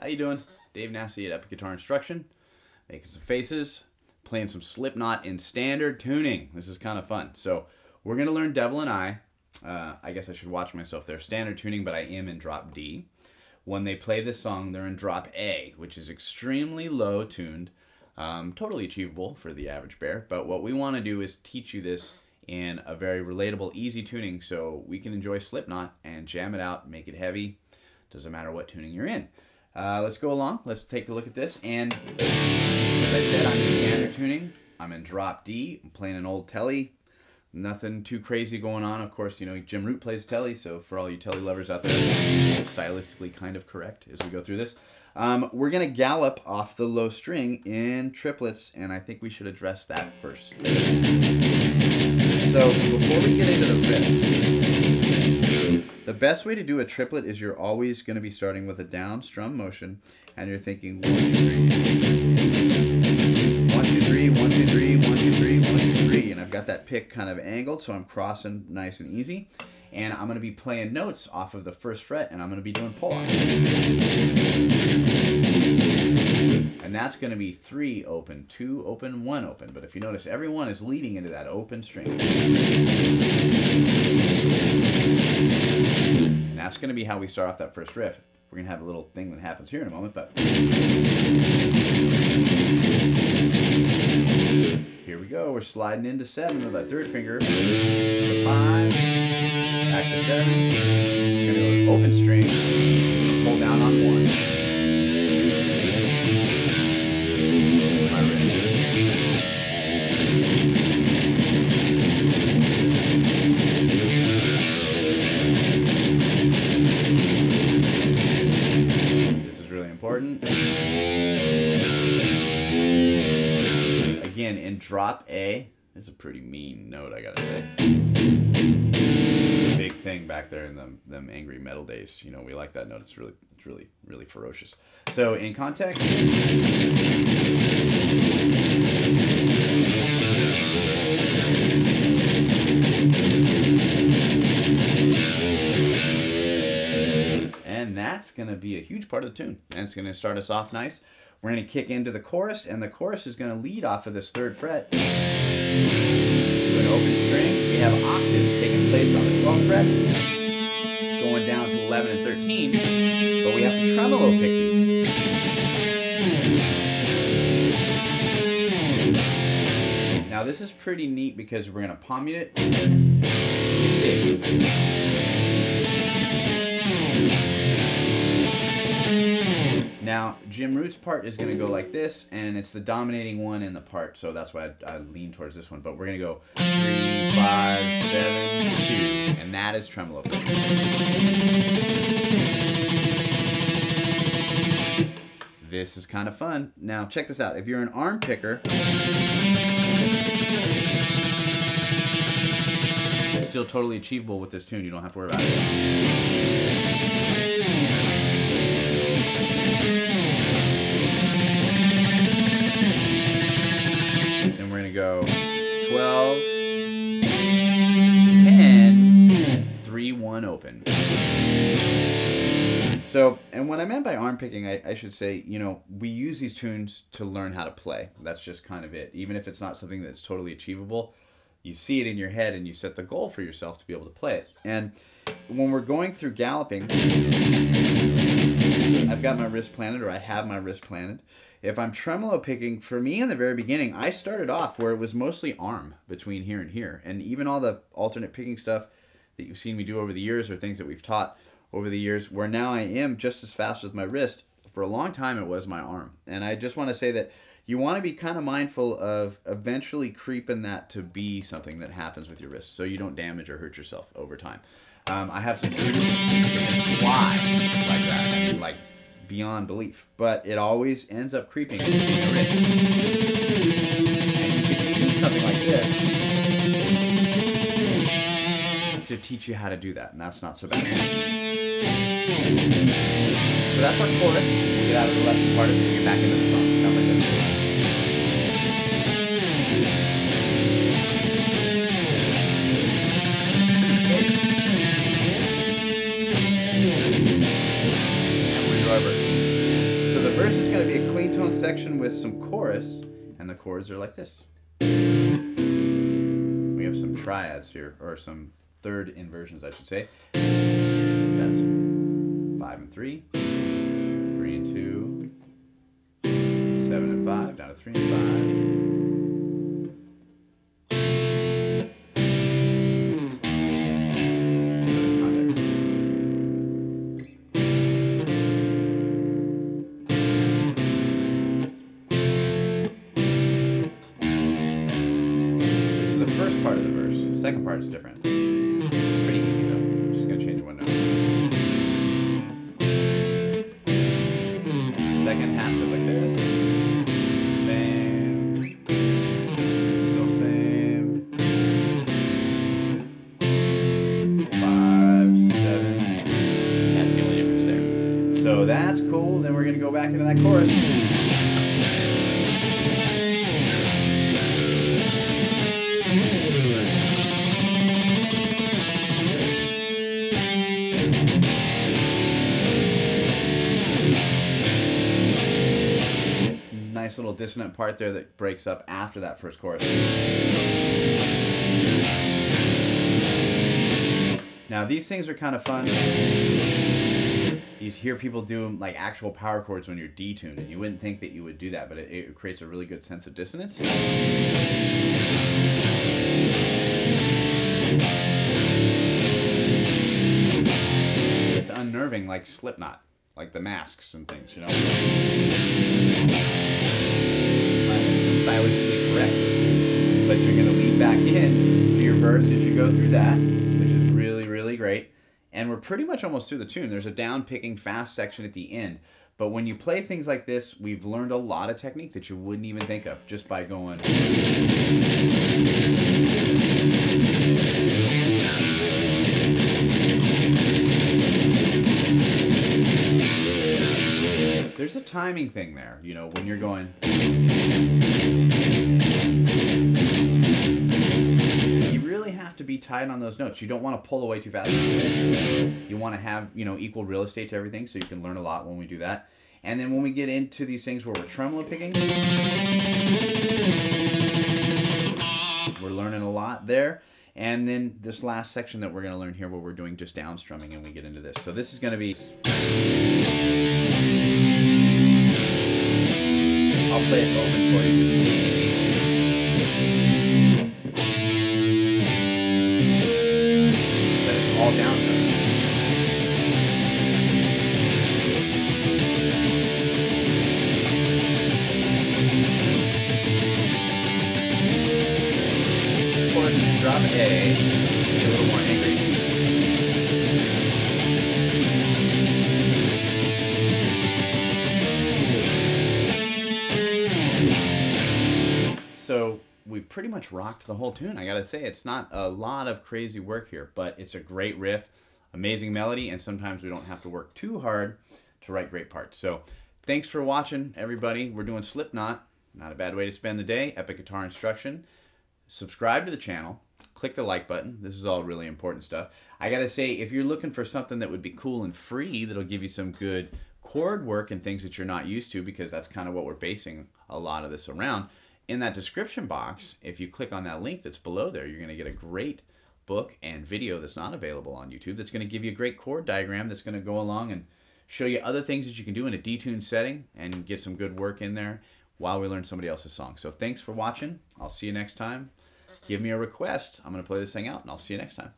How you doing? Dave Nasty at Epic Guitar Instruction. Making some faces, playing some Slipknot in standard tuning. This is kind of fun. So we're going to learn Devil and I guess I should watch myself there. Standard tuning, but I am in drop D. When they play this song, they're in drop A, which is extremely low tuned. Totally achievable for the average bear. But what we want to do is teach you this in a very relatable, easy tuning so we can enjoy Slipknot and jam it out, make it heavy. Doesn't matter what tuning you're in. Let's go along. Let's take a look at this. And as I said, I'm in standard tuning. I'm in drop D. I'm playing an old Telly. Nothing too crazy going on. Of course, you know, Jim Root plays Telly, so for all you Telly lovers out there, stylistically kind of correct as we go through this. We're going to gallop off the low string in triplets, and I think we should address that first. So before we get into the riff, the best way to do a triplet is you're always going to be starting with a down strum motion, and you're thinking 1, 2, 3, 1, 2, 3, 1, 2, 3, 1, 2, 3, 1, 2, 3, and I've got that pick kind of angled, so I'm crossing nice and easy, and I'm going to be playing notes off of the first fret, and I'm going to be doing pull-offs. And that's going to be 3 open, 2 open, 1 open. But if you notice, every one is leading into that open string. And that's going to be how we start off that first riff. We're going to have a little thing that happens here in a moment, but here we go. We're sliding into 7 with our third finger. 5, back to 7. We're going to go open string, pull down on 1. Important. Again, in drop A, this is a pretty mean note, I gotta say. It's a big thing back there in them angry metal days. You know, we like that note. It's really ferocious. So in context, and that's going to be a huge part of the tune. And it's going to start us off nice. We're going to kick into the chorus, and the chorus is going to lead off of this third fret. With an open string, we have octaves taking place on the 12th fret, going down to 11 and 13, but we have to tremolo pick these. Now this is pretty neat because we're going to palm mute it. Now, Jim Root's part is going to go like this, and it's the dominating one in the part, so that's why I lean towards this one. But we're going to go 3, 5, 7, 2, and that is tremolo. This is kind of fun. Now, check this out. If you're an arm picker, it's still totally achievable with this tune. You don't have to worry about it. Then we're going to go 12, 10, 3, 1 open. So, and what I meant by arm picking, I should say, you know, we use these tunes to learn how to play. That's just kind of it. Even if it's not something that's totally achievable, you see it in your head and you set the goal for yourself to be able to play it. And when we're going through galloping, I've got my wrist planted, or I have my wrist planted. If I'm tremolo picking, for me in the very beginning, I started off where it was mostly arm between here and here. And even all the alternate picking stuff that you've seen me do over the years, or things that we've taught over the years, where now I am just as fast with my wrist. For a long time, it was my arm. And I just want to say that you want to be kind of mindful of eventually creeping that to be something that happens with your wrist, so you don't damage or hurt yourself over time. I have some students that can fly like that, I mean, like beyond belief, but it always ends up creeping into the wrist. And you can use something like this to teach you how to do that, and that's not so bad. So that's our chorus. We'll get out of the lesson part of it and get back into the song. Sounds like this. And we're into our verse. is going to be a clean tone section with some chorus, and the chords are like this. We have some triads here, or some third inversions, I should say. That's 5 and 3, 3 and 2, 7 and 5, down to 3 and 5. Part of the verse. The second part is different. It's pretty easy though. I'm just going to change one note. Second half goes like this. Same. Still same. 5, 7. That's the only difference there. So that's cool. Then we're going to go back into that chorus. Nice little dissonant part there that breaks up after that first chorus. Now these things are kind of fun. You hear people do like actual power chords when you're detuned, and you wouldn't think that you would do that, but it creates a really good sense of dissonance. It's unnerving, like Slipknot, like the masks and things, you know. Stylistically correct, but you're going to lean back in to your verse as you go through that, which is really, really great. And we're pretty much almost through the tune. There's a down picking fast section at the end, but when you play things like this, we've learned a lot of technique that you wouldn't even think of just by going. There's a timing thing there, you know, when you're going. You really have to be tight on those notes. You don't want to pull away too fast. You want to have, you know, equal real estate to everything, so you can learn a lot when we do that. And then when we get into these things where we're tremolo picking, we're learning a lot there. And then this last section that we're going to learn here where we're doing just down strumming, and we get into this. So this is going to be... I'll play it open for you. But it's all down strumming. Of course, drop A, be a little more angry. So we've pretty much rocked the whole tune. I gotta say, it's not a lot of crazy work here, but it's a great riff, amazing melody, and sometimes we don't have to work too hard to write great parts. So thanks for watching, everybody. We're doing Slipknot. Not a bad way to spend the day. Epic guitar instruction. Subscribe to the channel. Click the like button. This is all really important stuff. I gotta say, if you're looking for something that would be cool and free, that'll give you some good chord work and things that you're not used to, because that's kind of what we're basing a lot of this around, in that description box, if you click on that link that's below there, you're going to get a great book and video that's not available on YouTube that's going to give you a great chord diagram that's going to go along and show you other things that you can do in a detuned setting and get some good work in there while we learn somebody else's song. So thanks for watching. I'll see you next time. Give me a request. I'm going to play this thing out, and I'll see you next time.